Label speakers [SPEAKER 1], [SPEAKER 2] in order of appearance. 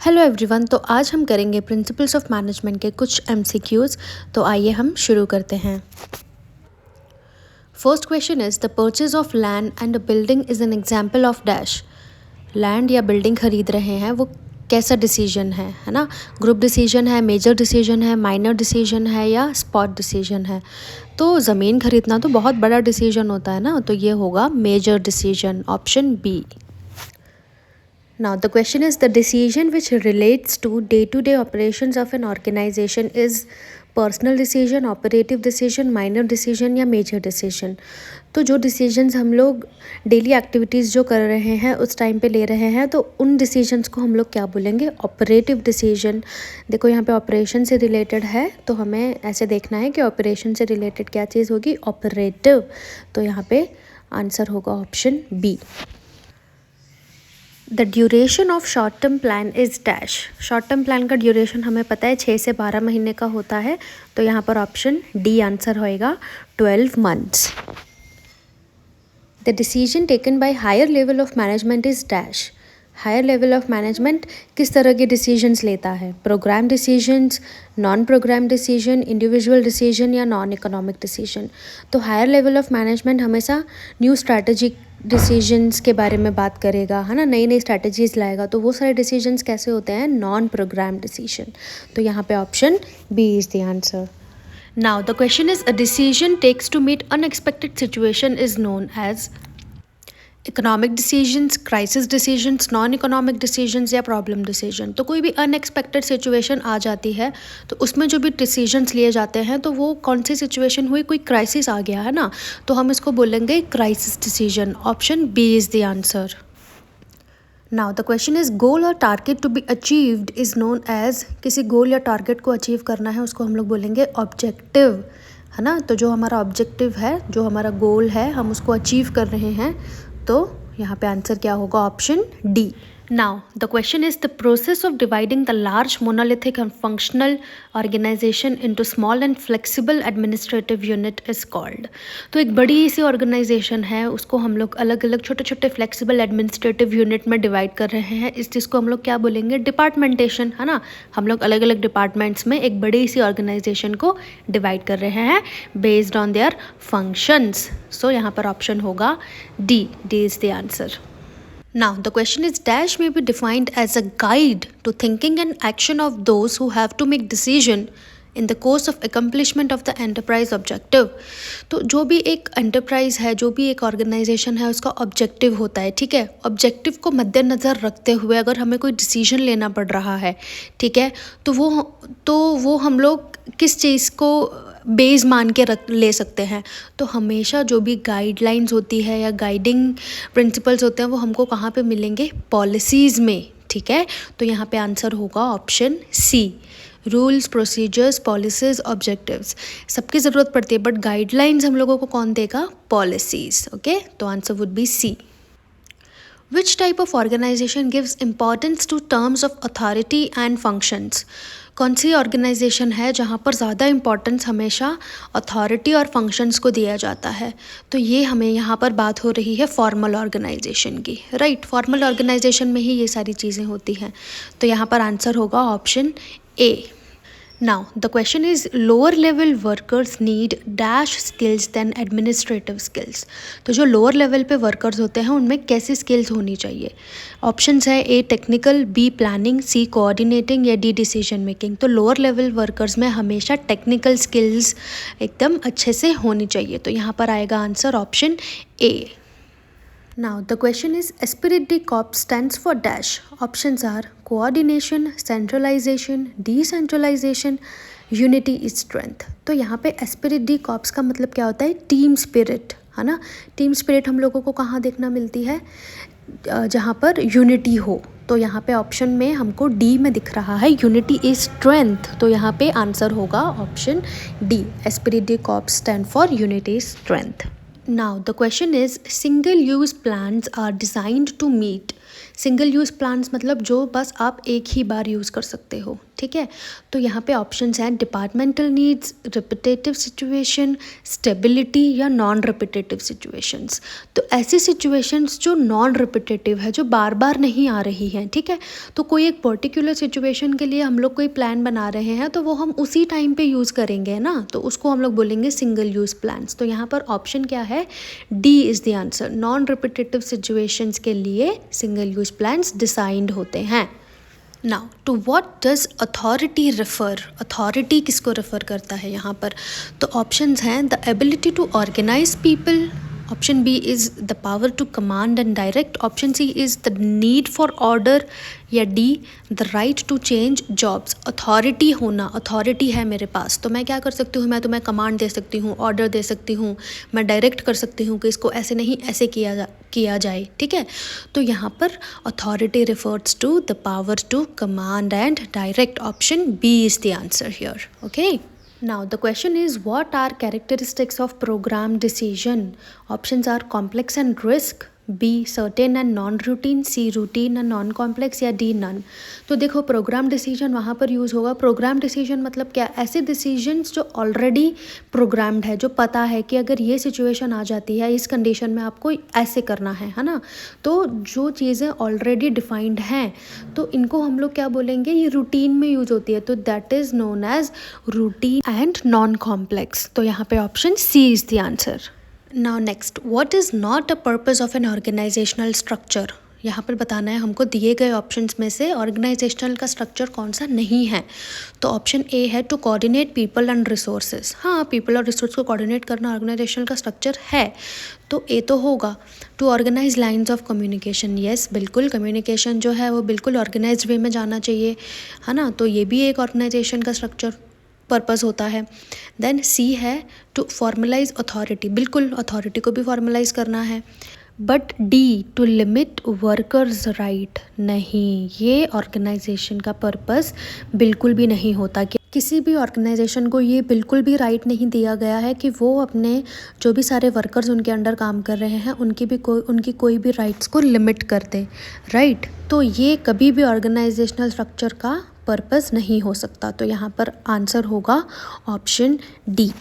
[SPEAKER 1] Hello everyone. तो आज हम करेंगे प्रिंसिपल्स ऑफ मैनेजमेंट के कुछ एमसीक्यूज़। तो आइए हम शुरू करते हैं। First question is the purchase of land and a building is an example of dash. Land या बिल्डिंग खरीद रहे हैं, वो कैसा डिसीजन है ना। ग्रुप डिसीजन है, मेजर डिसीजन है, माइनर डिसीजन है या स्पॉट डिसीजन है। तो ज़मीन खरीदना तो बहुत बड़ा डिसीजन होता है ना, तो ये होगा major decision, option B. Now the question is the decision which relates to day-to-day operations of an organization is personal decision, operative decision, minor decision या major decision। तो जो decisions हम लोग डेली एक्टिविटीज़ जो कर रहे हैं उस टाइम पे ले रहे हैं, तो उन decisions को हम लोग क्या बोलेंगे, ऑपरेटिव डिसीजन। देखो यहाँ पे ऑपरेशन से रिलेटेड है, तो हमें ऐसे देखना है कि ऑपरेशन से रिलेटेड क्या चीज़ होगी, ऑपरेटिव। तो यहाँ पे आंसर होगा option B. The duration of short term plan is dash. Short term plan का ड्यूरेशन हमें पता है 6 से 12 महीने का होता है, तो यहाँ पर ऑप्शन डी आंसर होएगा 12 months. The decision taken by higher level of management is dash. Higher level of management किस तरह के डिसीजंस लेता है, programme decisions, non programme decision, individual decision या नॉन इकोनॉमिक डिसीजन। तो हायर लेवल ऑफ मैनेजमेंट हमेशा new strategic decisions के बारे में बात करेगा, है ना, नई नई स्ट्रैटेजीज लाएगा। तो वो सारे डिसीजंस कैसे होते हैं, नॉन प्रोग्राम डिसीजन। तो यहाँ पे option B is the answer. Now the question is a decision takes to meet unexpected situation is known as economic decisions, crisis decisions, non economic decisions या प्रॉब्लम डिसीजन। तो कोई भी unexpected situation आ जाती है तो उसमें जो भी डिसीजंस लिए जाते हैं, तो वो कौन सी सिचुएशन हुई, कोई क्राइसिस आ गया है ना, तो हम इसको बोलेंगे crisis decision. Option B is the answer. Now the question is goal और target to be achieved is known as. किसी गोल या टारगेट को अचीव करना है उसको हम लोग बोलेंगे ऑब्जेक्टिव, है ना। तो जो हमारा ऑब्जेक्टिव है, जो हमारा गोल है, हम उसको अचीव कर रहे हैं, तो यहाँ पे आंसर क्या होगा, option D. Now the question is the process of dividing the large monolithic and functional organisation into small and flexible administrative unit is called. तो एक बड़ी सी ऑर्गेनाइजेशन है, उसको हम लोग अलग अलग छोटे छोटे फ्लेक्सिबल एडमिनिस्ट्रेटिव यूनिट में डिवाइड कर रहे हैं। इस चीज़ को हम लोग क्या बोलेंगे, डिपार्टमेंटेशन, है ना। हम लोग अलग अलग डिपार्टमेंट्स में एक बड़ी सी ऑर्गेनाइजेशन को डिवाइड कर रहे हैं बेस्ड ऑन देयर फंक्शंस। सो यहाँ पर ऑप्शन होगा D. D is the answer. Now, the question is dash may be defined as a guide to thinking and action of those who have to make decision in the course of accomplishment of the enterprise objective। तो जो भी एक enterprise है, जो भी एक organisation है, उसका ऑब्जेक्टिव होता है, ठीक है। ऑब्जेक्टिव को मद्देनज़र रखते हुए अगर हमें कोई डिसीजन लेना पड़ रहा है, ठीक है, तो वो हम लोग किस चीज़ को बेस मान के ले सकते हैं। तो हमेशा जो भी गाइडलाइंस होती है या गाइडिंग प्रिंसिपल्स होते हैं, वो हमको कहाँ पे मिलेंगे, पॉलिसीज़ में, ठीक है। तो यहाँ पे आंसर होगा option C. Rules, procedures, policies, objectives, सबकी ज़रूरत पड़ती है, बट गाइडलाइंस हम लोगों को कौन देगा, पॉलिसीज़। ओके, तो answer would be C. Which type of organization gives importance to terms of authority and functions? कौन सी ऑर्गेनाइजेशन है जहाँ पर ज़्यादा इम्पॉर्टेंस हमेशा अथॉरिटी और फंक्शंस को दिया जाता है? तो ये हमें यहाँ पर बात हो रही है फॉर्मल ऑर्गेनाइजेशन की, राइट। फॉर्मल ऑर्गेनाइजेशन में ही ये सारी चीज़ें होती हैं। तो यहाँ पर आंसर होगा option A. Now, the question is lower level workers need dash skills than administrative skills। तो जो लोअर लेवल पे वर्कर्स होते हैं उनमें कैसी स्किल्स होनी चाहिए? ऑप्शंस है ए टेक्निकल, बी प्लानिंग, सी कोऑर्डिनेटिंग या डी डिसीजन मेकिंग। तो लोअर लेवल वर्कर्स में हमेशा टेक्निकल स्किल्स एकदम अच्छे से होनी चाहिए। तो यहाँ पर आएगा answer option A. Now the question is Esprit de Corps stands for dash. Options are coordination, centralization, decentralization, unity is strength। तो यहाँ पे Esprit de Corps का मतलब क्या होता है, टीम स्पिरिट, है ना। टीम स्पिरिट हम लोगों को कहाँ देखना मिलती है, जहाँ पर यूनिटी हो। तो यहाँ पे ऑप्शन में हमको डी में दिख रहा है यूनिटी इज स्ट्रेंथ। तो यहाँ पे आंसर होगा option D. Esprit de Corps stand for unity is strength। Now the question is single use plans are designed to meet। Single use plans मतलब जो बस आप एक ही बार यूज़ कर सकते हो, ठीक है। तो यहाँ पे ऑप्शंस हैं departmental needs, repetitive situation, stability या नॉन रिपीटेटिव सिचुएशंस। तो ऐसी सिचुएशंस जो नॉन रिपीटेटिव है, जो बार बार नहीं आ रही हैं, ठीक है। तो कोई एक पर्टिकुलर सिचुएशन के लिए हम लोग कोई प्लान बना रहे हैं तो वो हम उसी टाइम पे यूज़ करेंगे ना, तो उसको हम लोग बोलेंगे सिंगल यूज़ प्लान्स। तो यहाँ पर ऑप्शन क्या है, D is the answer. Non repetitive situations के लिए सिंगल यूज़ प्लान्स डिज़ाइंड होते हैं। Now to what does authority refer, authority किसको रेफर करता है यहाँ पर? तो ऑप्शंस हैं the ability to organise people, option B is the power to command and direct, option C is the need for order, या D the right to change jobs. Authority होना, authority है मेरे पास तो मैं क्या कर सकती हूँ, मैं तुम्हें कमांड दे सकती हूँ, ऑर्डर दे सकती हूँ, मैं डायरेक्ट कर सकती हूँ कि इसको ऐसे नहीं ऐसे किया जाए, ठीक है। तो यहाँ पर authority refers to the power to command and direct. Option B is the answer here, okay. Now the question is, what are characteristics of program decision? Options are complex and risk, B certain and non-routine, C routine and non-complex, या D none। तो देखो programme decision वहाँ पर use होगा। Programme decision मतलब क्या, ऐसे decisions जो ऑलरेडी प्रोग्राम्ड है, जो पता है कि अगर ये सिचुएशन आ जाती है, इस कंडीशन में आपको ऐसे करना है ना। तो जो चीज़ें ऑलरेडी डिफाइंड हैं तो इनको हम लोग क्या बोलेंगे, ये रूटीन में यूज़ होती है, तो that is known as routine and non complex. तो यहाँ पे option C is the answer. Now next, what is not a purpose of an organisational structure. यहाँ पर बताना है हमको दिए गए ऑप्शंस में से ऑर्गेनाइजेशनल का स्ट्रक्चर कौन सा नहीं है। तो ऑप्शन ए है to coordinate people and resources. हाँ, पीपल और रिसोर्स को कोऑर्डिनेट करना ऑर्गेनाइजेशनल का स्ट्रक्चर है, तो ए तो होगा। To organise lines of communication, yes बिल्कुल, कम्युनिकेशन जो है वो बिल्कुल ऑर्गेनाइज वे में जाना चाहिए, है ना। तो ये भी एक ऑर्गेनाइजेशन का स्ट्रक्चर पर्पस होता है। देन सी है टू फॉर्मलाइज अथॉरिटी, बिल्कुल अथॉरिटी को भी फॉर्मलाइज करना है। But D to limit workers right, नहीं, ये ऑर्गेनाइजेशन का पर्पस बिल्कुल भी नहीं होता। कि किसी भी ऑर्गेनाइजेशन को ये बिल्कुल भी राइट नहीं दिया गया है कि वो अपने जो भी सारे वर्कर्स उनके अंडर काम कर रहे हैं उनकी कोई भी राइट्स को लिमिट कर दे, राइट। तो ये कभी भी ऑर्गेनाइजेशनल स्ट्रक्चर का पर्पस नहीं हो सकता। तो यहाँ पर आंसर होगा ऑप्शन डी।